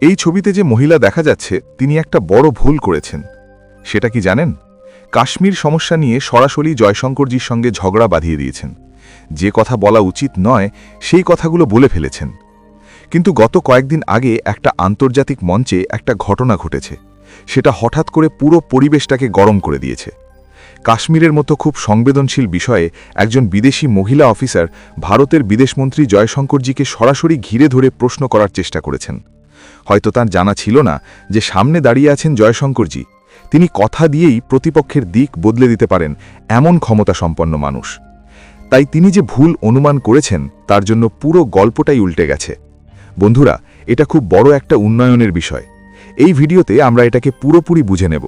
এই ছবিতে যে মহিলা দেখা যাচ্ছে তিনি একটা বড় ভুল করেছেন। সেটা কি জানেন? কাশ্মীর সমস্যা নিয়ে সরাসরি জয়শঙ্করজির সঙ্গে ঝগড়া বাঁধিয়ে দিয়েছেন। যে কথা বলা উচিত নয় সেই কথাগুলো বলে ফেলেছেন। কিন্তু গত কয়েকদিন আগে একটা আন্তর্জাতিক মঞ্চে একটা ঘটনা ঘটেছে। সেটা হঠাৎ করে পুরো পরিবেশটাকে গরম করে দিয়েছে। কাশ্মীরের মতো খুব সংবেদনশীল বিষয়ে একজন বিদেশি মহিলা অফিসার ভারতের বিদেশমন্ত্রী জয়শঙ্করজিকে সরাসরি ঘিরে ধরে প্রশ্ন করার চেষ্টা করেছেন। হয়তো তার জানা ছিল না যে সামনে দাঁড়িয়ে আছেন জয়শঙ্করজি। তিনি কথা দিয়েই প্রতিপক্ষের দিক বদলে দিতে পারেন, এমন ক্ষমতা সম্পন্ন মানুষ। তাই তিনি যে ভুল অনুমান করেছেন তার জন্য পুরো গল্পটাই উল্টে গেছে। বন্ধুরা, এটা খুব বড় একটা উন্নয়নের বিষয়। এই ভিডিওতে আমরা এটাকে পুরোপুরি বুঝে নেব,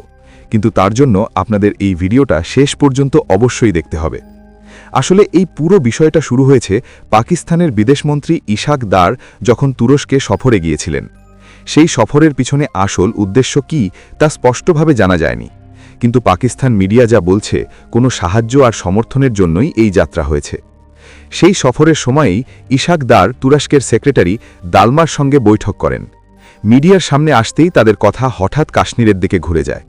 কিন্তু তার জন্য আপনাদের এই ভিডিওটা শেষ পর্যন্ত অবশ্যই দেখতে হবে। আসলে এই পুরো বিষয়টা শুরু হয়েছে পাকিস্তানের বিদেশমন্ত্রী ইশাক দার যখন তুরস্কে সফরে গিয়েছিলেন। সেই সফরের পিছনে আসল উদ্দেশ্য কি তা স্পষ্টভাবে জানা যায়নি, কিন্তু পাকিস্তান মিডিয়া যা বলছে কোনো সাহায্য আর সমর্থনের জন্যই এই যাত্রা হয়েছে। সেই সফরের সময়েই ইশাক দার তুরস্কের সেক্রেটারি দালমার সঙ্গে বৈঠক করেন। মিডিয়ার সামনে আসতেই তাদের কথা হঠাৎ কাশ্মীরের দিকে ঘুরে যায়।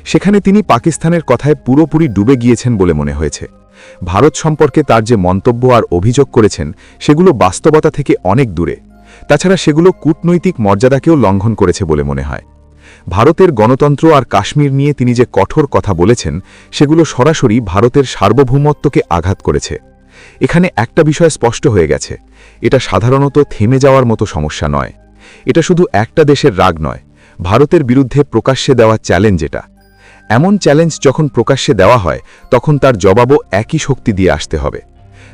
সেখানে তিনি পাকিস্তানের কথায় পুরোপুরি ডুবে গিয়েছেন বলে মনে হয়েছে। ভারত সম্পর্কে তার যে মন্তব্য আর অভিযোগ করেছেন সেগুলো বাস্তবতা থেকে অনেক দূরে। তাছাড়া সেগুলো কূটনৈতিক মর্যাদাকেও লঙ্ঘন করেছে বলে মনে হয়। ভারতের গণতন্ত্র আর কাশ্মীর নিয়ে তিনি যে কঠোর কথা বলেছেন সেগুলো সরাসরি ভারতের সার্বভৌমত্বকে আঘাত করেছে। এখানে একটা বিষয় স্পষ্ট হয়ে গেছে, এটা সাধারণত থেমে যাওয়ার মতো সমস্যা নয়। এটা শুধু একটা দেশের রাগ নয়, ভারতের বিরুদ্ধে প্রকাশ্যে দেওয়া চ্যালেঞ্জ। এটা এমন চ্যালেঞ্জ যখন প্রকাশ্যে দেওয়া হয় তখন তার জবাবও একই শক্তি দিয়ে আসতে হবে।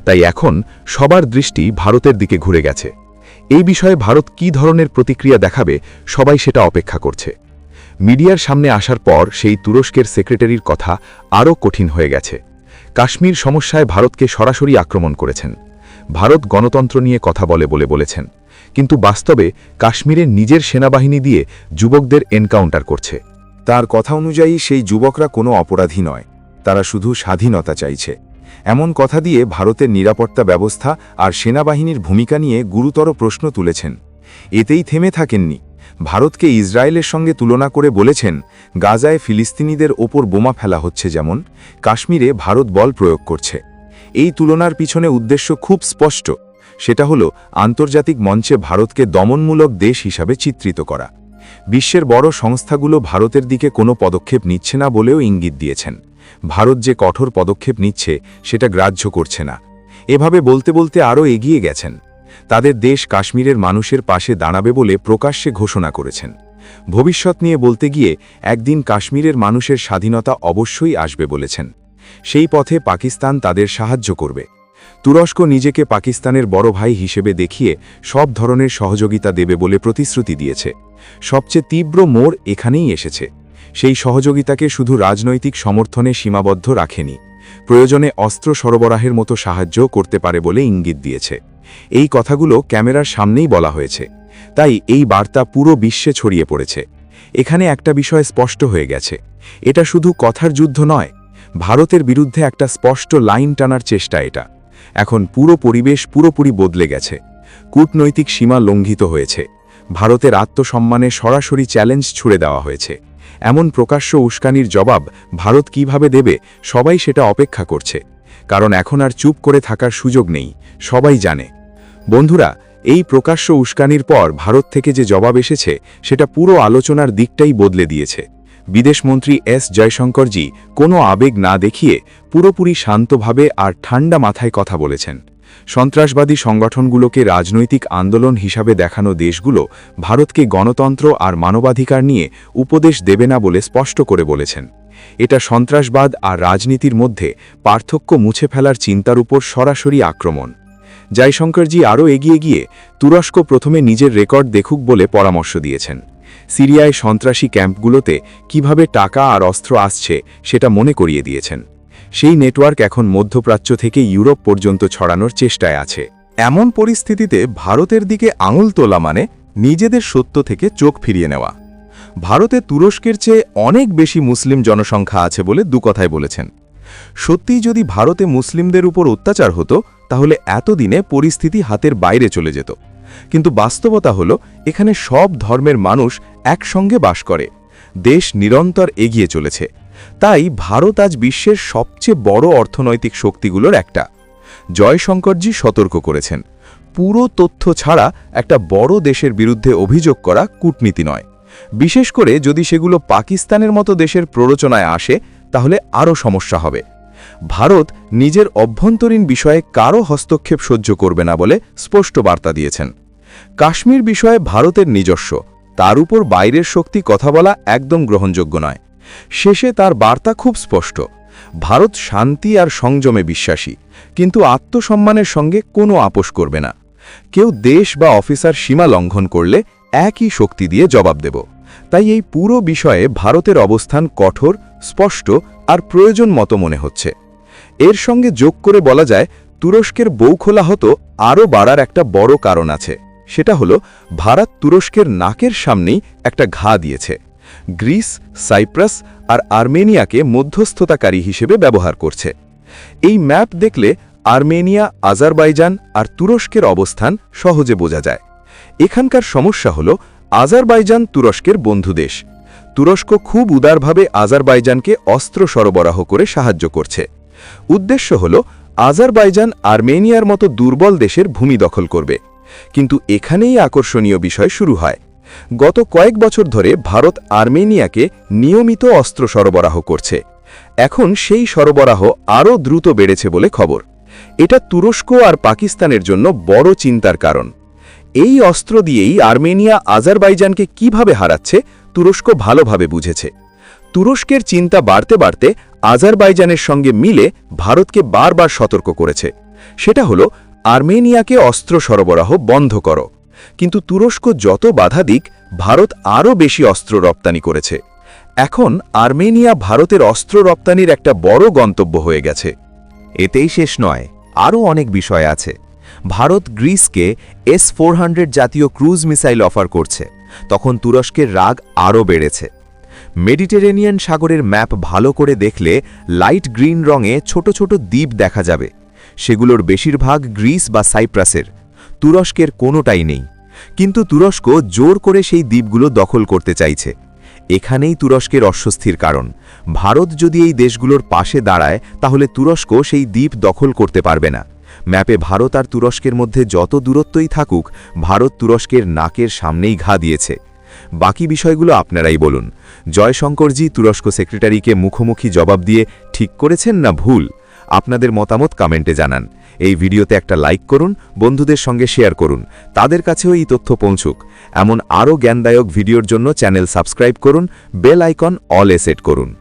তাই এখন সবার দৃষ্টি ভারতের দিকে ঘুরে গেছে। এই বিষয়ে ভারত কী ধরনের প্রতিক্রিয়া দেখাবে সবাই সেটা অপেক্ষা করছে। মিডিয়ার সামনে আসার পর সেই তুরস্কের সেক্রেটারির কথা আরও কঠিন হয়ে গেছে। কাশ্মীর সমস্যায় ভারতকে সরাসরি আক্রমণ করেছেন। ভারত গণতন্ত্র নিয়ে কথা বলে বলেছেন, কিন্তু বাস্তবে কাশ্মীরের নিজের সেনাবাহিনী দিয়ে যুবকদের এনকাউন্টার করছে। তার কথা অনুযায়ী সেই যুবকরা কোনো অপরাধী নয়, তারা শুধু স্বাধীনতা চাইছে। এমন কথা দিয়ে ভারতের নিরাপত্তা ব্যবস্থা আর সেনাবাহিনীর ভূমিকা নিয়ে গুরুতর প্রশ্ন তুলেছেন। এতেই থেমে থাকেননি। ভারতকে ইসরায়েলের সঙ্গে তুলনা করে বলেছেন, গাজায় ফিলিস্তিনিদের ওপর বোমা ফেলা হচ্ছে যেমন, কাশ্মীরে ভারত বল প্রয়োগ করছে। এই তুলনার পিছনে উদ্দেশ্য খুব স্পষ্ট, সেটা হলো আন্তর্জাতিক মঞ্চে ভারতকে দমনমূলক দেশ হিসাবে চিত্রিত করা। বিশ্বের বড় সংস্থাগুলো ভারতের দিকে কোনো পদক্ষেপ নিচ্ছে না বলেও ইঙ্গিত দিয়েছেন। ভারত যে কঠোর পদক্ষেপ নিচ্ছে সেটা গ্রাহ্য করছে না। এভাবে বলতে বলতে আরও এগিয়ে গেছেন। তাদের দেশ কাশ্মীরের মানুষের পাশে দাঁড়াবে বলে প্রকাশ্যে ঘোষণা করেছেন। ভবিষ্যৎ নিয়ে বলতে গিয়ে একদিন কাশ্মীরের মানুষের স্বাধীনতা অবশ্যই আসবে বলেছেন। সেই পথে পাকিস্তান তাদের সাহায্য করবে। তুরস্ক নিজেকে পাকিস্তানের বড় ভাই হিসেবে দেখিয়ে সব ধরনের সহযোগিতা দেবে বলে প্রতিশ্রুতি দিয়েছে। সবচেয়ে তীব্র মোড় এখানেই এসেছে। সেই সহযোগিতাকে শুধু রাজনৈতিক সমর্থনে সীমাবদ্ধ রাখেনি, প্রয়োজনে অস্ত্র সরবরাহের মতো সাহায্যও করতে পারে বলে ইঙ্গিত দিয়েছে। এই কথাগুলো ক্যামেরার সামনেই বলা হয়েছে, তাই এই বার্তা পুরো বিশ্বে ছড়িয়ে পড়েছে। এখানে একটা বিষয় স্পষ্ট হয়ে গেছে, এটা শুধু কথার যুদ্ধ নয়, ভারতের বিরুদ্ধে একটা স্পষ্ট লাইন টানার চেষ্টা। এটা এখন পুরো পরিবেশ পুরোপুরি বদলে গেছে। কূটনৈতিক সীমা লঙ্ঘিত হয়েছে। ভারতের আত্মসম্মানে সরাসরি চ্যালেঞ্জ ছুড়ে দেওয়া হয়েছে। এমন প্রকাশ্য উস্কানির জবাব ভারত কিভাবে দেবে সবাই সেটা অপেক্ষা করছে, কারণ এখন আর চুপ করে থাকার সুযোগ নেই, সবাই জানে। বন্ধুরা, এই প্রকাশ্য উস্কানির পর ভারত থেকে যে জবাব এসেছে সেটা পুরো আলোচনার দিকটাই বদলে দিয়েছে। বিদেশমন্ত্রী এস জয়শঙ্করজি কোনো আবেগ না দেখিয়ে পুরোপুরি শান্তভাবে আর ঠান্ডা মাথায় কথা বলেছেন। সন্ত্রাসবাদী সংগঠনগুলোকে রাজনৈতিক আন্দোলন হিসাবে দেখানো দেশগুলো ভারতকে গণতন্ত্র আর মানবাধিকার নিয়ে উপদেশ দেবে না বলে স্পষ্ট করে বলেছেন। এটা সন্ত্রাসবাদ আর রাজনীতির মধ্যে পার্থক্য মুছে ফেলার চিন্তার উপর সরাসরি আক্রমণ। জয়শঙ্করজি আরও এগিয়ে গিয়ে তুরস্ক প্রথমে নিজের রেকর্ড দেখুক বলে পরামর্শ দিয়েছেন। সিরিয়ায় সন্ত্রাসী ক্যাম্পগুলোতে কিভাবে টাকা আর অস্ত্র আসছে সেটা মনে করিয়ে দিয়েছেন। সেই নেটওয়ার্ক এখন মধ্যপ্রাচ্য থেকে ইউরোপ পর্যন্ত ছড়ানোর চেষ্টায় আছে। এমন পরিস্থিতিতে ভারতের দিকে আঙুল তোলা মানে নিজেদের সত্য থেকে চোখ ফিরিয়ে নেওয়া। ভারতে তুরস্কের চেয়ে অনেক বেশি মুসলিম জনসংখ্যা আছে বলে কথায় বলেছেন। সত্যিই যদি ভারতে মুসলিমদের উপর অত্যাচার হতো তাহলে এতদিনে পরিস্থিতি হাতের বাইরে চলে যেত। কিন্তু বাস্তবতা হলো এখানে সব ধর্মের মানুষ একসঙ্গে বাস করে। দেশ নিরন্তর এগিয়ে চলেছে। তাই ভারত আজ বিশ্বের সবচেয়ে বড় অর্থনৈতিক শক্তিগুলোর একটা। জয়শঙ্করজি সতর্ক করেছেন, পুরো তথ্য ছাড়া একটা বড় দেশের বিরুদ্ধে অভিযোগ করা কূটনীতি নয়। বিশেষ করে যদি সেগুলো পাকিস্তানের মতো দেশের প্ররোচনায় আসে, তাহলে আরও সমস্যা হবে। ভারত নিজের অভ্যন্তরীণ বিষয়ে কারও হস্তক্ষেপ সহ্য করবে না বলে স্পষ্ট বার্তা দিয়েছেন। কাশ্মীর বিষয়ে ভারতের নিজস্ব, তার উপর বাইরের শক্তি কথা বলা একদম গ্রহণযোগ্য নয়। শেষে তার বার্তা খুব স্পষ্ট, ভারত শান্তি আর সংযমে বিশ্বাসী, কিন্তু আত্মসম্মানের সঙ্গে কোনো আপোষ করবে না। কেউ দেশ বা অফিসার সীমা লঙ্ঘন করলে একই শক্তি দিয়ে জবাব দেব। তাই এই পুরো বিষয়ে ভারতের অবস্থান কঠোর, স্পষ্ট আর প্রয়োজন মতো মনে হচ্ছে। এর সঙ্গে যোগ করে বলা যায়, তুরস্কের বৌখোলাহত আরও বাড়ার একটা বড় কারণ আছে। সেটা হলো ভারত তুরস্কের নাকের সামনেই একটা ঘা দিয়েছে। গ্রিস, সাইপ্রাস আর আর্মেনিয়াকে মধ্যস্থতাকারী হিসেবে ব্যবহার করছে। এই ম্যাপ দেখলে আর্মেনিয়া, আজারবাইজান আর তুরস্কের অবস্থান সহজে বোঝা যায়। এখানকার সমস্যা হলো আজারবাইজান তুরস্কের বন্ধু দেশ। তুরস্ক খুব উদারভাবে আজারবাইজানকে অস্ত্র সরবরাহ করে সাহায্য করছে। উদ্দেশ্য হল আজারবাইজান আর্মেনিয়ার মতো দুর্বল দেশের ভূমি দখল করবে। কিন্তু এখানেই আকর্ষণীয় বিষয় শুরু হয়। গত কয়েক বছর ধরে ভারত আর্মেনিয়াকে নিয়মিত অস্ত্র সরবরাহ করছে। এখন সেই সরবরাহ আরও দ্রুত বেড়েছে বলে খবর। এটা তুরস্ক আর পাকিস্তানের জন্য বড় চিন্তার কারণ। এই অস্ত্র দিয়েই আর্মেনিয়া আজারবাইজানকে কিভাবে হারাচ্ছে তুরস্ক ভালোভাবে বুঝেছে। তুরস্কের চিন্তা বাড়তে বাড়তে আজারবাইজানের সঙ্গে মিলে ভারতকে বারবার সতর্ক করেছে। সেটা হলো আর্মেনিয়াকে অস্ত্র সরবরাহ বন্ধ করো। কিন্তু তুরস্ক যত বাধা দিক, ভারত আরও বেশি অস্ত্র রপ্তানি করেছে। এখন আর্মেনিয়া ভারতের অস্ত্র রপ্তানির একটা বড় গন্তব্য হয়ে গেছে। এতেই শেষ নয়, আরও অনেক বিষয় আছে। ভারত গ্রিসকে S-400 জাতীয় ক্রুজ মিসাইল অফার করছে, তখন তুরস্কের রাগ আরও বেড়েছে। মেডিটেরেনিয়ান সাগরের ম্যাপ ভালো করে দেখলে লাইট গ্রিন রঙে ছোট ছোট দ্বীপ দেখা যাবে। সেগুলোর বেশিরভাগ গ্রিস বা সাইপ্রাসের, তুরস্কের কোনোটাই নেই। কিন্তু তুরস্ক জোর করে সেই দ্বীপগুলো দখল করতে চাইছে। এখানেই তুরস্কের অস্বস্তির কারণ। ভারত যদি এই দেশগুলোর পাশে দাঁড়ায়, তাহলে তুরস্ক সেই দ্বীপ দখল করতে পারবে না। ম্যাপে ভারত আর তুরস্কের মধ্যে যত দূরত্বই থাকুক, ভারত তুরস্কের নাকের সামনেই ঘা দিয়েছে। বাকি বিষয়গুলো আপনারাই বলুন। জয়শঙ্করজি তুরস্ক সেক্রেটারিকে মুখোমুখি জবাব দিয়ে ঠিক করেছেন না ভুল? আপনাদের মতামত কমেন্টে জানান। এই ভিডিওতে একটা লাইক করুন, বন্ধুদের সঙ্গে শেয়ার করুন, তাদের কাছেও এই তথ্য পৌঁছুক। এমন আরও জ্ঞানদায়ক ভিডিওর জন্য চ্যানেল সাবস্ক্রাইব করুন, বেল আইকন অলে সেট করুন।